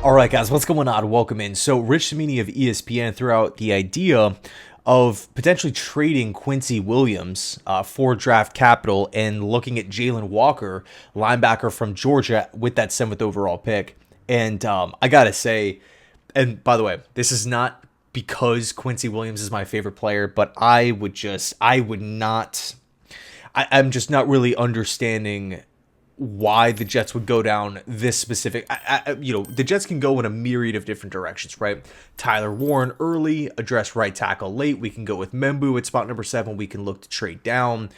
All right, guys, what's going on? Welcome in. So, Rich Cimini of ESPN threw out the idea of potentially trading Quincy Williams for draft capital and looking at Jalon Walker, linebacker from Georgia, with that 7th overall pick. And I got to say, and by the way, this is not because Quincy Williams is my favorite player, but I'm just not really understanding why the Jets would go down this specific. The Jets can go in a myriad of different directions, right? Tyler Warren early, address right tackle late. We can go with Membu at spot number 7. We can look to trade down.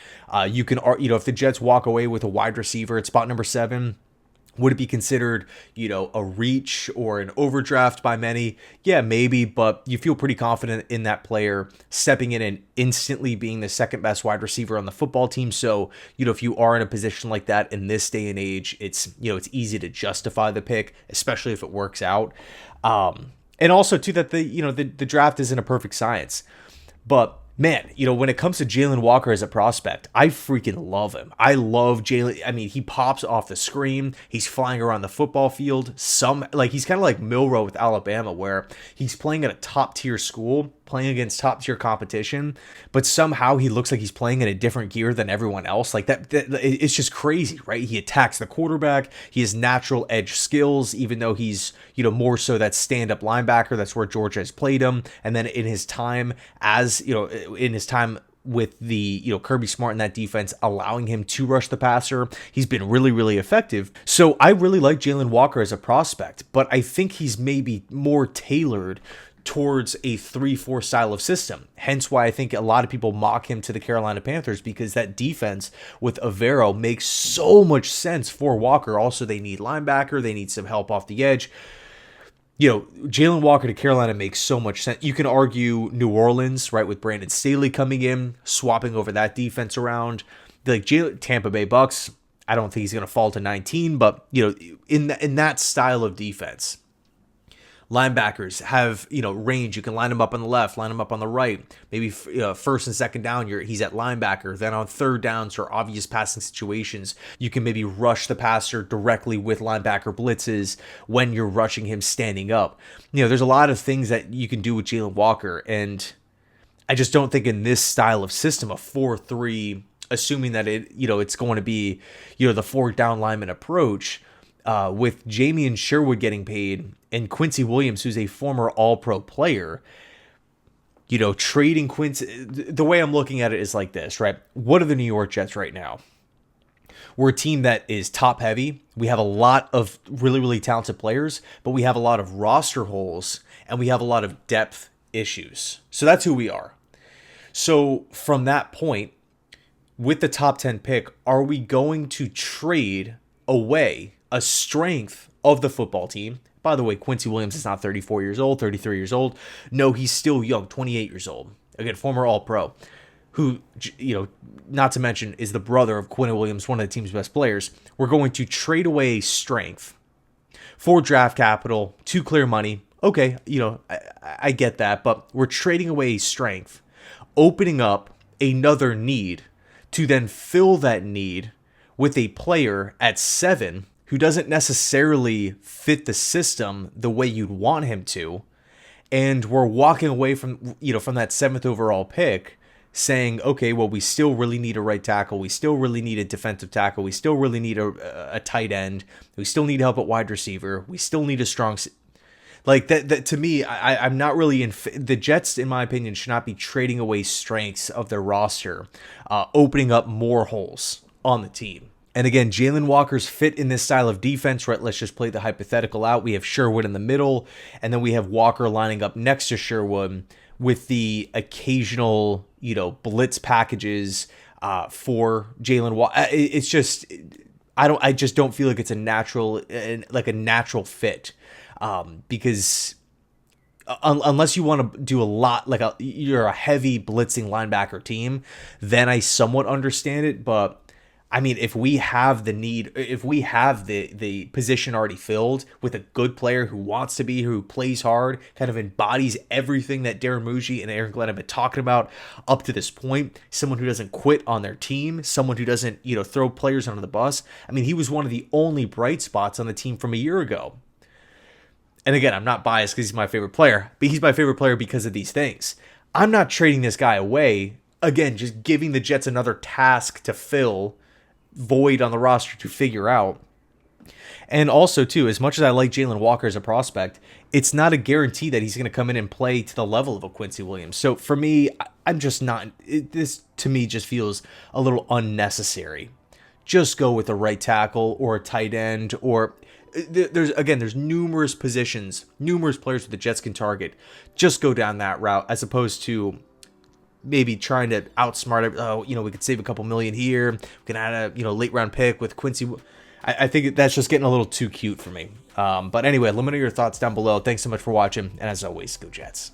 You can, if the Jets walk away with a wide receiver at spot number 7, would it be considered, a reach or an overdraft by many? Yeah, maybe, but you feel pretty confident in that player stepping in and instantly being the second best wide receiver on the football team. So, if you are in a position like that in this day and age, it's easy to justify the pick, especially if it works out. And also too that the draft isn't a perfect science, but man, when it comes to Jalon Walker as a prospect, I freaking love him. I love Jaylen. I mean, he pops off the screen. He's flying around the football field. He's kind of like Milroe with Alabama, where he's playing at a top tier school, playing against top tier competition, but somehow he looks like he's playing in a different gear than everyone else. Like that it's just crazy, right? He attacks the quarterback. He has natural edge skills, even though he's, more so that stand-up linebacker. That's where Georgia has played him. And then in his time with the, Kirby Smart in that defense, allowing him to rush the passer, he's been really, really effective. So I really like Jalon Walker as a prospect, but I think he's maybe more tailored towards a 3-4 style of system. Hence why I think a lot of people mock him to the Carolina Panthers, because that defense with Avero makes so much sense for Walker. Also, they need linebacker. They need some help off the edge. Jalon Walker to Carolina makes so much sense. You can argue New Orleans, right, with Brandon Staley coming in, swapping over that defense around. Tampa Bay Bucks, I don't think he's going to fall to 19, but, in that style of defense, linebackers have, range. You can line them up on the left, line them up on the right. Maybe first and second down, he's at linebacker. Then on third downs or obvious passing situations, you can maybe rush the passer directly with linebacker blitzes when you're rushing him standing up. There's a lot of things that you can do with Jalon Walker, and I just don't think in this style of system, a 4-3, assuming that it's going to be, the 4 down lineman approach, with Jamie and Sherwood getting paid and Quincy Williams, who's a former All-Pro player, trading Quincy. The way I'm looking at it is like this, right? What are the New York Jets right now? We're a team that is top heavy. We have a lot of really, really talented players, but we have a lot of roster holes and we have a lot of depth issues. So that's who we are. So from that point, with the top 10 pick, are we going to trade away a strength of the football team? By the way, Quincy Williams is not 34 years old, 33 years old. No, he's still young, 28 years old. Again, former All-Pro, who, not to mention is the brother of Quinn Williams, one of the team's best players. We're going to trade away strength for draft capital to clear money. Okay, I get that, but we're trading away strength, opening up another need to then fill that need with a player at 7 who doesn't necessarily fit the system the way you'd want him to. And we're walking away from that 7th overall pick saying, okay, well, we still really need a right tackle. We still really need a defensive tackle. We still really need a tight end. We still need help at wide receiver. We still need a strong... Like that to me, I'm not really the Jets, in my opinion, should not be trading away strengths of their roster, opening up more holes on the team. And again, Jalon Walker's fit in this style of defense, right? Let's just play the hypothetical out. We have Sherwood in the middle, and then we have Walker lining up next to Sherwood with the occasional, blitz packages for Jalon Walker. It's just, I just don't feel like it's a natural fit, because unless you want to do a lot, you're a heavy blitzing linebacker team, then I somewhat understand it, but I mean, if we have the need, if we have the position already filled with a good player who wants to be, who plays hard, kind of embodies everything that Darren Muji and Aaron Glenn have been talking about up to this point, someone who doesn't quit on their team, someone who doesn't, throw players under the bus. I mean, he was one of the only bright spots on the team from a year ago. And again, I'm not biased because he's my favorite player, but he's my favorite player because of these things. I'm not trading this guy away. Again, just giving the Jets another task to fill, void on the roster to figure out. And also, too, as much as I like Jalon Walker as a prospect, it's not a guarantee that he's going to come in and play to the level of a Quincy Williams. So for me, I'm just not. This to me just feels a little unnecessary. Just go with a right tackle or a tight end, or there's numerous positions, numerous players that the Jets can target. Just go down that route as opposed to maybe trying to outsmart it. Oh, we could save a couple million here. We can add a late round pick with Quincy. I think that's just getting a little too cute for me. But anyway, let me know your thoughts down below. Thanks so much for watching, and as always, go Jets.